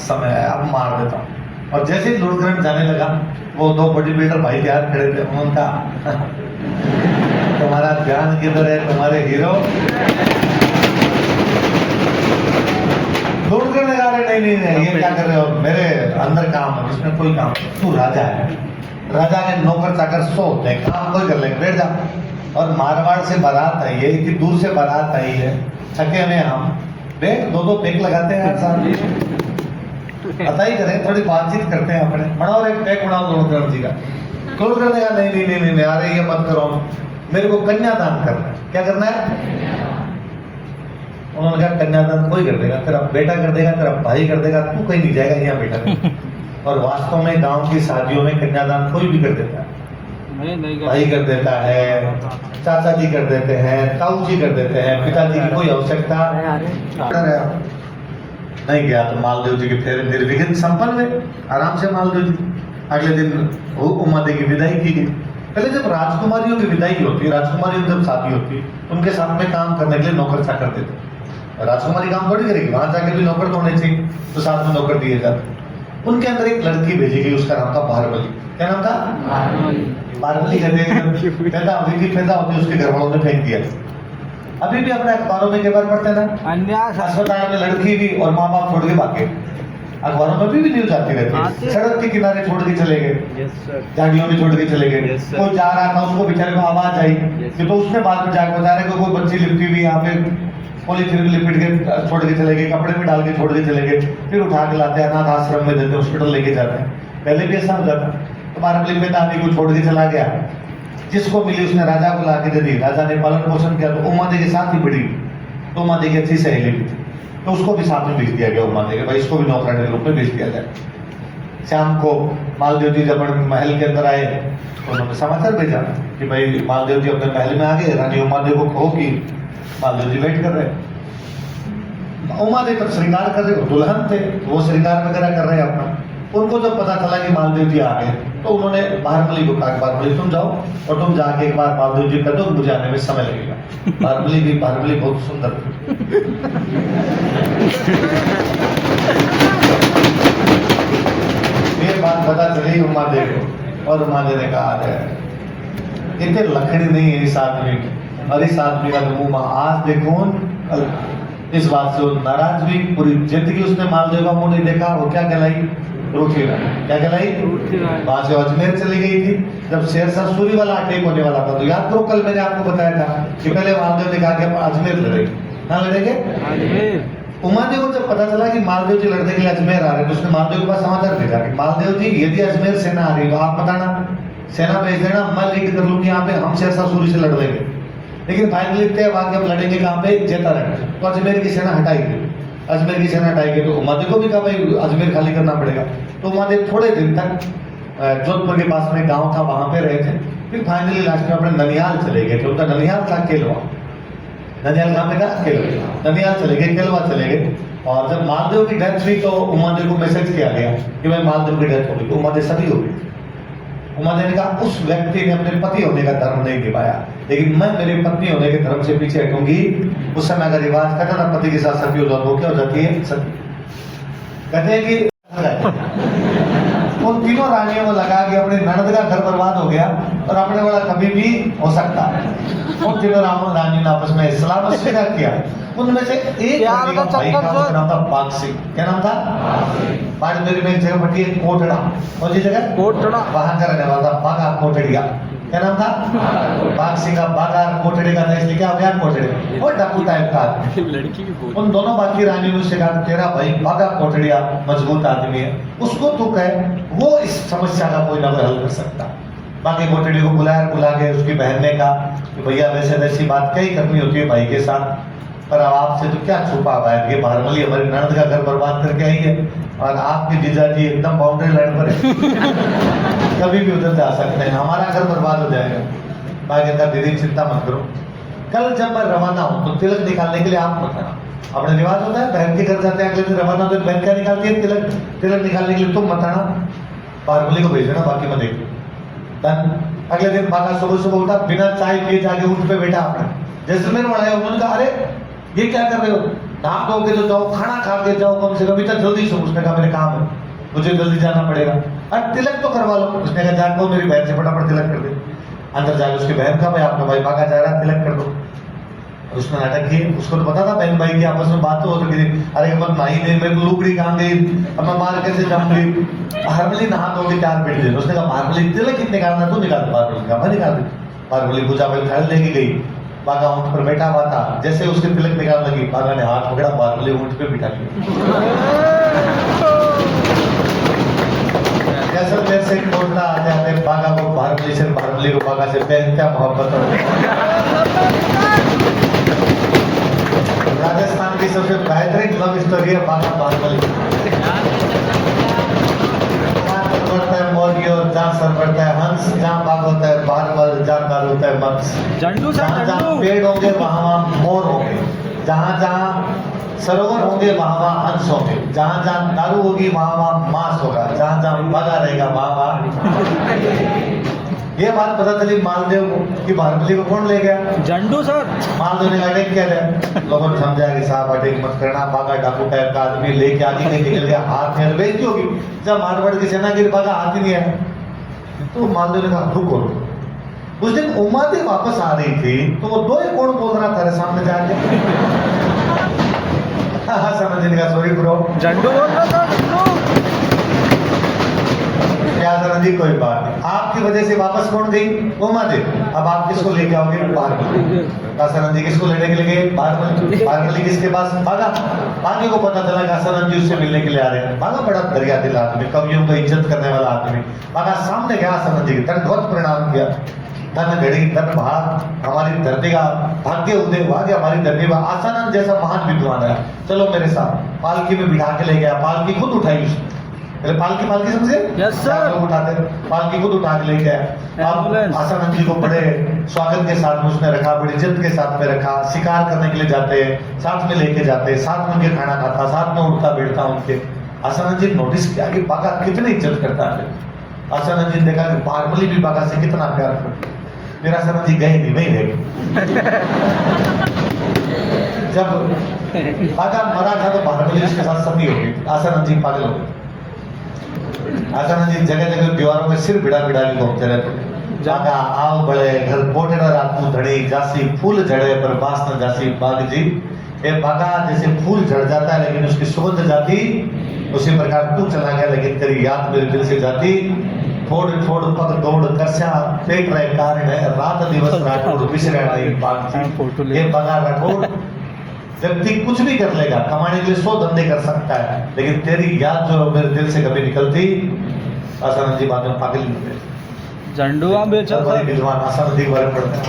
समय आया, अब मार देता हूँ। और जैसे ही लुड़करण जाने लगा, वो दो बॉडी बिल्डर भाई तैयार खड़े थे, उन्होंने कहा तुम्हारा ध्यान किधर है तुम्हारे हीरो? लुड़करण लगा रहे, नहीं नहीं ये क्या कर रहे हो, मेरे अंदर काम है, इसमें कोई काम नहीं, तू राजा है, राजा के नौकर चाकर सो होते हैं, काम कोई कर लेंगे, बैठ जा। और मारवाड़ से बारात आई है, इतनी दूर से बारात आई है, थके हुए हम, बैठ दो पेक लगाते हैं हर साल, पता ही करें, थोड़ी बातचीत करते हैं अपने, बनाओ एक पैक बनाओ लुड़करण जी का। लुड़करण ने कहा नहीं नहीं नहीं नहीं अरे ये मत करो, मेरे को कन्यादान करना है। क्या करना है? उन्होंने कहा कन्यादान कोई कर देगा, तेरा बेटा कर देगा, तेरा भाई कर देगा, तू कहीं नहीं जाएगा, यहाँ बेटा कर। और वास्तव में गांव की शादियों में कन्यादान कोई भी कर देता है, भाई कर देता है, चाचा जी कर देते हैं, ताऊ जी कर देते हैं, पिताजी की कोई आवश्यकता नहीं। गया तो मालदेव जी के फिर निर्विघ्न संपन्न हुए, आराम से मालदेव जी। अगले दिन उमा देवी की विदाई की गई। पहले जब राजकुमारियों की विदाई होती है, राजकुमारियों की जब शादी होती है, उनके साथ में काम करने के लिए नौकर चाकर देते। राजकुमारी काम थोड़ी करेगी, वहां जाके भी नौकर तो होने चाहिए, तो साथ में नौकर दिए जाते। उनके अंदर एक लड़की भेजी गई, उसका नाम था बारबली। क्या नाम था? बारबली कहते हैं, पैदा हुई थी, पैदा होती उसके घर वालों ने फेंक दिया। अभी भी अपने अखबारों में खबर पढ़ते ना, अस्पताल में लड़की भी और माँ बाप छोड़ के भागे, अखबारों में भी न्यूज आती रहती है, सड़क के किनारे छोड़ के चले गए, झाड़ियों में छोड़ के चले गए, कोई जा रहा था उसको बेचारे को आवाज आई, तो उसने बाद में जाकर बता रहे कोई बच्ची लिपटी हुई यहाँ पे, पॉलीथीन में लिपट के छोड़ के चले गए, कपड़े में डाल के छोड़ के चले गए, फिर उठा के लाते हैं, अनाथ आश्रम में देते, हॉस्पिटल लेके जाते हैं। पहले भी ऐसा हो जाता। तो बारबली में आदमी को छोड़ के चला गया, जिसको मिली उसने राजा को ला के दे दी, राजा ने पालन पोषण किया, तो उमा देवी के साथ ही बढ़ी, तो उमा देवी की अच्छी सहेली भी थी, तो उसको भी साथ में भेज दिया गया उमा देवी, भाई इसको भी नौकरानी के रूप में भेज दिया जाए। शाम को मालदेव जी जब महल के अंदर आए तो उन्होंने समाचार भेजा कि भाई मालदेव जी अपने महल में आ गए, रानी उमा देवी को खो की मालदेव जी वेट कर रहे। उमा देवी तब श्रृंगार कर रहे, दुल्हन थे, वो श्रृंगार वगैरह कर रहे हैं अपना। उनको जब पता चला कि मालदेव जी आ गए, तो उन्होंने बारबली को कहा, बारबली तुम जाओ और तुम जाके एक बार मालदेव जी कर दो, मुझे आने में समय लगेगा। बारबली बहुत सुंदर थी। ये बात पता चली उमा देवी को, और उमा देवी ने कहा इतने लखड़ी नहीं है इस आदमी की, और इस आदमी का तो मुंह आज देखो। इस बात से वो नाराज हुई, पूरी जिंदगी उसने मालदेव का मुंह नहीं देखा। वो क्या कहलाई? रूठी रानी। क्या कहलाई? वहां से अजमेर चली गई थी। जब शेरशाह सूरी वाला अटैक होने वाला था, तो याद करो कल मैंने आपको बताया था कि पहले मालदेव ने कहा कि अजमेर लड़ेंगे। कहाँ लड़ेंगे? उमा देवी को जब पता चला कि मालदेव जी लड़ने के लिए अजमेर आ रहे, तो उसने मालदेव के पास समाचार भेजा कि मालदेव जी यदि अजमेर सेना आ रही तो आप बताना, सेना भेज देना, मैं लीड कर लूंगी यहाँ पे, हम शेरशाह सूरी से लड़ लेंगे। लेकिन फाइनली तय हुआ कि हम लड़ेंगे कहाँ पे? जेतारंग। तो अजमेर की सेना हटाएगी, अजमेर की सेना हटाएगी, तो उमा देवी को भी कहा भाई अजमेर खाली करना पड़ेगा। तो उमा देवी थोड़े दिन तक जोधपुर के पास में गांव था, वहां पे रहे थे। फिर फाइनली लास्ट में अपने ननिहाल चले गए थे। उनका ननिहाल था केलवा। ननिहाल कहाँ पे था? केलवा। ननिहाल चले गए, केलवा चले गए। और जब मालदेव की डेथ हुई तो उमा देवी को मैसेज किया गया कि भाई मालदेव की डेथ हो गई। तो उमा देवी सभी हो गई। उमा देवी ने कहा उस व्यक्ति ने अपने पति होने का धर्म नहीं निभाया, लेकिन मैं मेरे पत्नी होने के धर्म से पीछे हटूंगी। उस समय अगर रिवाज कहता ना पति के साथ सती हो जाओ तो क्या हो जाती है? सती। कहते हैं कि उन तीनों रानियों को लगा कि अपनी ननद का घर बर्बाद हो गया और अपने वाला कभी भी हो सकता है। उन तीनों रानियों ने आपस में इस्लाम स्वीकार किया। उनमें से एक भाई का उसका नाम था बाग सिंह। क्या नाम था? बाड़मेर में एक जगह पड़ी है कोटड़ा, कौन सी जगह? कोटड़ा। वहां का रहने वाला था बागा कोटड़िया। क्या नाम था? बाग सिंह का बागा कोटड़े का था, इसलिए क्या हो गया? कोटड़े। और डाकू टाइप का लड़की भी। उन दोनों बाकी रानियों से कहा तेरा भाई बागा कोटड़िया मजबूत आदमी है, उसको तू कहे, वो इस समस्या का कोई ना कोई हल कर सकता। बाकी कोटड़ी को बुला के उसकी बहन ने कहा कि भैया वैसे वैसी बात कई करनी होती है भाई के साथ, पर अब आपसे तो क्या छुपा हुआ है कि बारबली हमारी ननद का घर बर्बाद करके आई है और आपके जीजाजी एकदम बाउंड्री लाइन पर है, कभी भी उधर जा सकते हैं, हमारा घर बर्बाद हो जाएगा। भाई कहता दीदी चिंता मत करो, कल जब मैं रवाना हूँ तो तिलक निकालने के लिए आप बताना। अपने रिवाज होता है बहन के घर जाते हैं, अगले दिन रवाना होते हैं, बहन क्या निकालती है? तिलक निकालने के लिए तुम बताना, बारबली को भेज देना, बाकी मैं देख लूँ। अगले दिन बाका सुबह सुबह उठा, बिना चाय पिए जाके ऊँट पे बैठा अपना जैसलमेर में आया। उन्होंने कहा अरे ये क्या कर रहे हो? नहा धो के तो जाओ, खाना खा के जाओ, कम से कम इतना जल्दी सो। उसने कहा मेरे काम है, मुझे जल्दी जाना पड़ेगा। अरे तिलक तो करवा लो। उसने कहा जाको मेरी बहन से फटाफट तिलक कर दे। अंदर जाके उसकी बहन का भाई आपका भाई भागा जा रहा है, तिलक कर दो। उसने नाटक किए, उसको तो पता था बहन भाई की आपस में बात तो हो रही थी। अरे मत नहीं नहीं, मेरे को लुकड़ी कहाँ गई, अब मैं मार कैसे जाऊंगी। हारमली नहा धो के 4 पीट दे। उसने कहा हारमली तिलक कितने निकालना, तू निकाल। हारमली का मैं निकाल दी। हारमली पूजा भाई थाल लेके गई। बागा ऊंट पर बैठा हुआ था, जैसे उसके तिलक निकाल लगी, बागा ने हाथ पकड़ा, हारमली ऊंट पे बिठा लिया। जैसे जैसे कोटा आ जाते बागा को हारमली को बागा से बेहतर मोहब्बत हो। राजस्थान की सबसे बेहतरीन लव स्टोरी है बागा हारमली। जहाँ सर पड़ता है हंस, जहाँ बाग होता है बारबल, जहाँ दारू होता है मक्स। जहाँ जहाँ पेड़ होंगे वहाँ वहाँ मोर होंगे, जहाँ जहाँ सरोवर होंगे वहाँ वहाँ हंस होंगे, जहाँ जहाँ दारू होगी वहाँ वहाँ मांस होगा, जहाँ जहाँ बागा रहेगा वहाँ वहाँ। ये बात पता चली मालदेव को कि हारमली को कौन ले गया? झंडू सर। मालदेव ने अटैक किया है, लोगों ने समझा कि साहब अटैक मत करना। बागा डाकू टाइप का आदमी लेके आगे लेके निकल गया, हाथ में बेइज्जती होगी। जब मारवाड़ की सेना गिर बागा हाथ ही नहीं आया, तो मालदेव ने कहा रुको। उस दिन उमादेव वापस आ रही थी, तो वो 2 कौन बोल रहा था सामने जाके। हाँ समझ नहीं कहा सॉरी ब्रो, झंडू बोल रहा था। आसनंद जी कोई बात नहीं, आपकी वजह से वापस कौन गई? उमादेव। अब आप किसको लेके आओगे? हारमली। आसनंद जी किसको लेने के लिए गए? हारमली। हारमली किसके पास? बागा। बागे को पता चला कि आसनंद जी उससे मिलने के लिए आ रहे हैं। बागा बड़ा दरिया दिल आदमी, कवियों को इज्जत करने वाला आदमी। बागा सामने गया आसनंद जी की, दंडवत प्रणाम किया। धन घड़ी धन भाग, हमारी धरती का भाग्य उदय हुआ कि हमारी धरती में आसनंद जैसा महान विद्वान है, चलो मेरे साथ। पालकी में बिठा के ले गया, पालकी खुद उठाई उसने। पालकी समझे? Yes sir. लोग उठाते, पालकी खुद उठा के ले गया। अब आसनंद जी को बड़े स्वागत के साथ में उसने रखा, बड़ी इज्जत के साथ में रखा। शिकार करने के लिए जाते, साथ में लेके जाते, साथ में उनके खाना खाता, साथ में उठता बैठता उनके। आसनंद जी नोटिस किया कि बागा कितनी इज्जत करता है। आसनंद जी ने देखा कि हारमली भी बागा से कितना प्यार करता है। फिर आसनंद जी गए नहीं, वहीं रह गए। जब बागा मरा था तो हारमली उसके साथ सती हो गई, आसनंद जी पागल हो गए। आसनंद जी जगह जगह दीवारों में सिर भिड़ा भिड़ा के घूमते रहते। जागा आओ बड़े घर पोटेड़ा रातू धड़ी, जासी फूल झड़े पर बास न जासी। बाग जी ये बागा जैसे फूल झड़ जाता है लेकिन उसकी सुगंध जाती, उसी प्रकार तू चला गया लेकिन तेरी याद मेरे दिल से जाती। थोड़ थोड़ पग दौड़ करसा पेट रहे कारण है, रात दिवस राठौड़ बिसरा नहीं बाग जी। ये बागा राठौड़ व्यक्ति कुछ भी कर लेगा, कमाने के लिए 100 धंधे कर सकता है, लेकिन तेरी याद जो मेरे दिल से कभी निकलती। आसनंद जी बाद में पागल नहीं हुए। झंडू बेचा बड़ी विद्वान आसनंद जी बारे पढ़ते हैं।